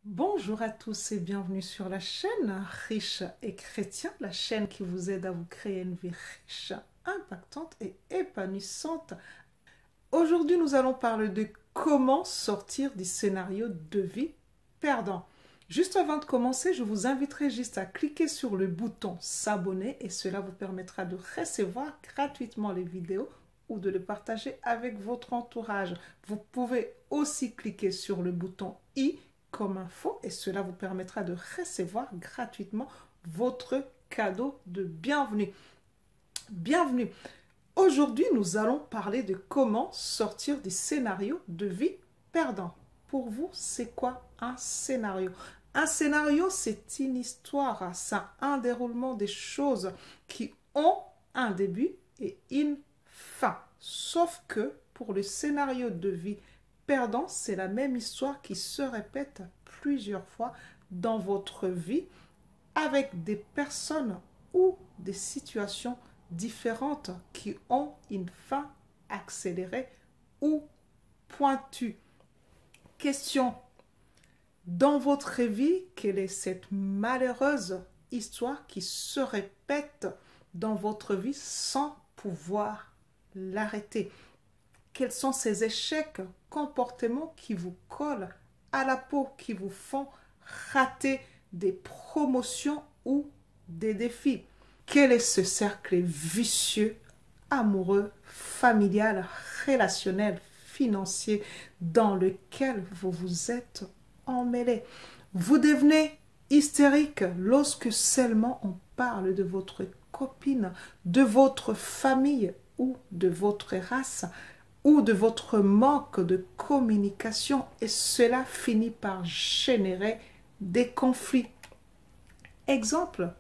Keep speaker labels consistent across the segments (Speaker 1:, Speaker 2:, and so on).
Speaker 1: Bonjour à tous et bienvenue sur la chaîne Riche et Chrétien, la chaîne qui vous aide à vous créer une vie riche, impactante et épanouissante. Aujourd'hui, nous allons parler de comment sortir du scénario de vie perdant. Juste avant de commencer, je vous inviterai juste à cliquer sur le bouton s'abonner et cela vous permettra de recevoir gratuitement les vidéos ou de le partager avec votre entourage. Vous pouvez aussi cliquer sur le bouton i comme info et cela vous permettra de recevoir gratuitement votre cadeau de bienvenue. Bienvenue. Aujourd'hui, nous allons parler de comment sortir du scénario de vie perdant. Pour vous, c'est quoi un scénario? Un scénario, c'est une histoire, c'est un déroulement des choses qui ont un début et une fin. Sauf que pour le scénario de vie perdant, c'est la même histoire qui se répète plusieurs fois dans votre vie avec des personnes ou des situations différentes qui ont une fin accélérée ou pointue. Question: dans votre vie, quelle est cette malheureuse histoire qui se répète dans votre vie sans pouvoir l'arrêter? Quels sont ces échecs, comportements qui vous collent à la peau, qui vous font rater des promotions ou des défis? Quel est ce cercle vicieux, amoureux, familial, relationnel, financier dans lequel vous vous êtes emmêlé? Vous devenez hystérique lorsque seulement on parle de votre copine, de votre famille ou de votre race ou de votre manque de communication et cela finit par générer des conflits. Exemple,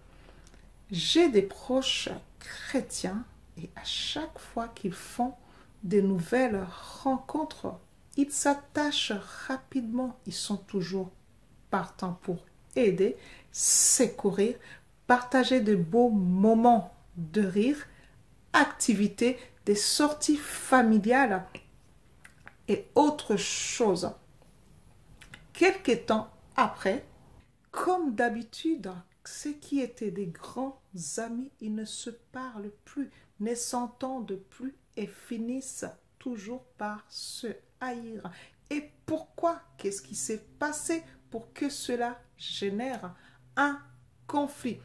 Speaker 1: j'ai des proches chrétiens et à chaque fois qu'ils font des nouvelles rencontres, ils s'attachent rapidement, ils sont toujours partants pour aider, secourir, partager de beaux moments de rire, activités, des sorties familiales et autres choses. Quelque temps après, comme d'habitude, ceux qui étaient des grands amis, ils ne se parlent plus, ne s'entendent plus et finissent toujours par se haïr. Et pourquoi? Qu'est-ce qui s'est passé pour que cela génère un conflit?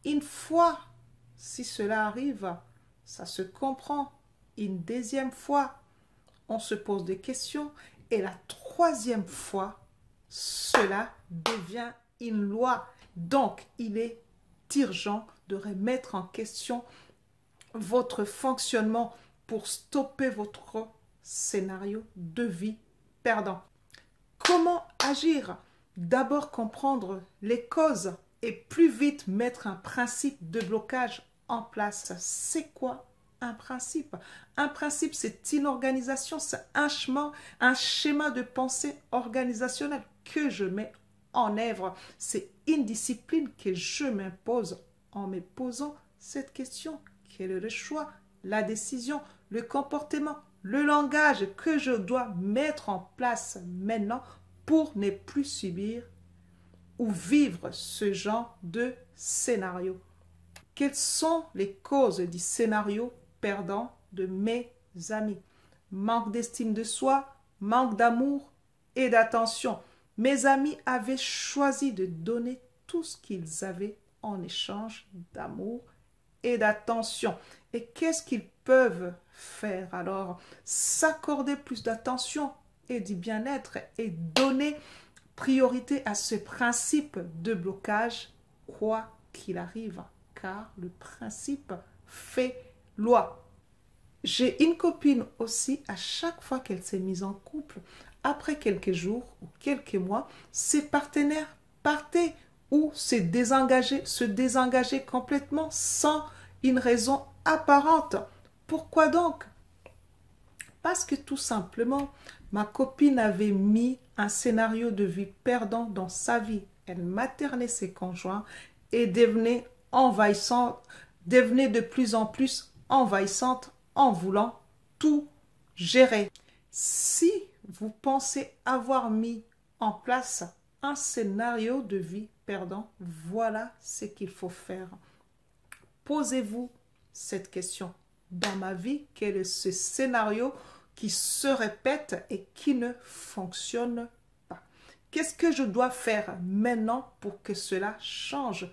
Speaker 1: Une fois, si cela arrive, ça se comprend. Une deuxième fois, on se pose des questions. Et la troisième fois, cela devient une loi. Donc, il est urgent de remettre en question votre fonctionnement pour stopper votre scénario de vie perdant. Comment agir? D'abord comprendre les causes et plus vite mettre un principe de blocage en place. C'est quoi un principe? Un principe, c'est une organisation, c'est un schéma de pensée organisationnel que je mets en œuvre. C'est une discipline que je m'impose en me posant cette question. Quel est le choix, la décision, le comportement, le langage que je dois mettre en place maintenant pour ne plus subir ou vivre ce genre de scénario? Quelles sont les causes du scénario perdant de mes amis? Manque d'estime de soi, manque d'amour et d'attention. Mes amis avaient choisi de donner tout ce qu'ils avaient en échange d'amour et d'attention. Et qu'est-ce qu'ils peuvent faire alors? S'accorder plus d'attention et du bien-être et donner priorité à ce principe de blocage, quoi qu'il arrive, car le principe fait loi. J'ai une copine aussi, à chaque fois qu'elle s'est mise en couple, après quelques jours ou quelques mois, ses partenaires partaient ou se désengageaient complètement sans une raison apparente. Pourquoi donc? Parce que tout simplement, ma copine avait mis un scénario de vie perdant dans sa vie. Elle maternait ses conjoints et devenait envahissante, devenait de plus en plus envahissante en voulant tout gérer. Si vous pensez avoir mis en place un scénario de vie perdant, voilà ce qu'il faut faire. Posez-vous cette question. Dans ma vie, quel est ce scénario qui se répète et qui ne fonctionne pas? Qu'est-ce que je dois faire maintenant pour que cela change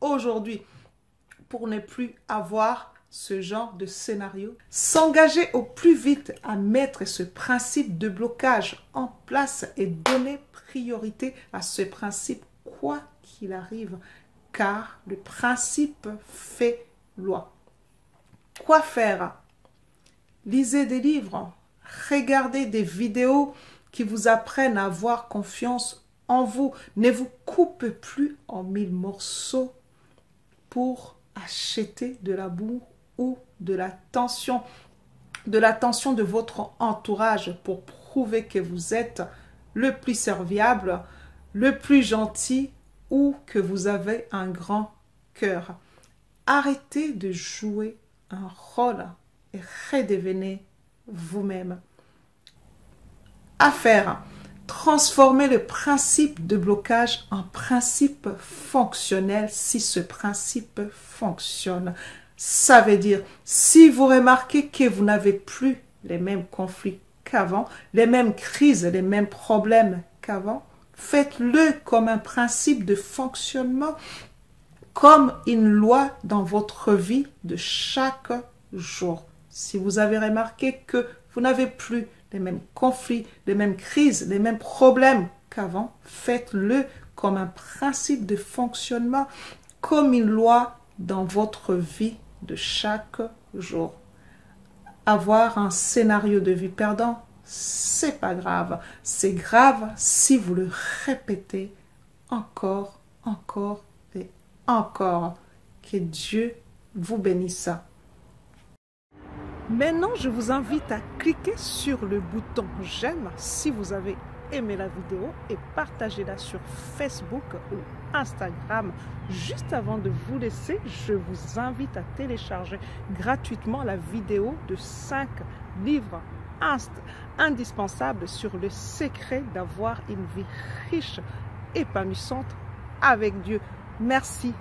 Speaker 1: aujourd'hui, pour ne plus avoir ce genre de scénario? S'engager au plus vite à mettre ce principe de blocage en place et donner priorité à ce principe, quoi qu'il arrive, car le principe fait loi. Quoi faire? Lisez des livres, regardez des vidéos qui vous apprennent à avoir confiance en vous. Ne vous coupez plus en 1000 morceaux pour acheter de l'amour ou de l'attention de votre entourage pour prouver que vous êtes le plus serviable, le plus gentil ou que vous avez un grand cœur. Arrêtez de jouer un rôle et redevenez vous-même. À faire, transformer le principe de blocage en principe fonctionnel si ce principe fonctionne. Ça veut dire, si vous remarquez que vous n'avez plus les mêmes conflits qu'avant, les mêmes crises, les mêmes problèmes qu'avant, faites-le comme un principe de fonctionnement, comme une loi dans votre vie de chaque jour. Si vous avez remarqué que vous n'avez plus les mêmes conflits, les mêmes crises, les mêmes problèmes qu'avant, faites-le comme un principe de fonctionnement, comme une loi dans votre vie de chaque jour. Avoir un scénario de vie perdant, c'est pas grave. C'est grave si vous le répétez encore et encore. Que Dieu vous bénisse. Maintenant, je vous invite à cliquer sur le bouton j'aime si vous avez aimé la vidéo et partagez-la sur Facebook ou Instagram. Juste avant de vous laisser, je vous invite à télécharger gratuitement la vidéo de 5 livres indispensables sur le secret d'avoir une vie riche, épanouissante avec Dieu. Merci.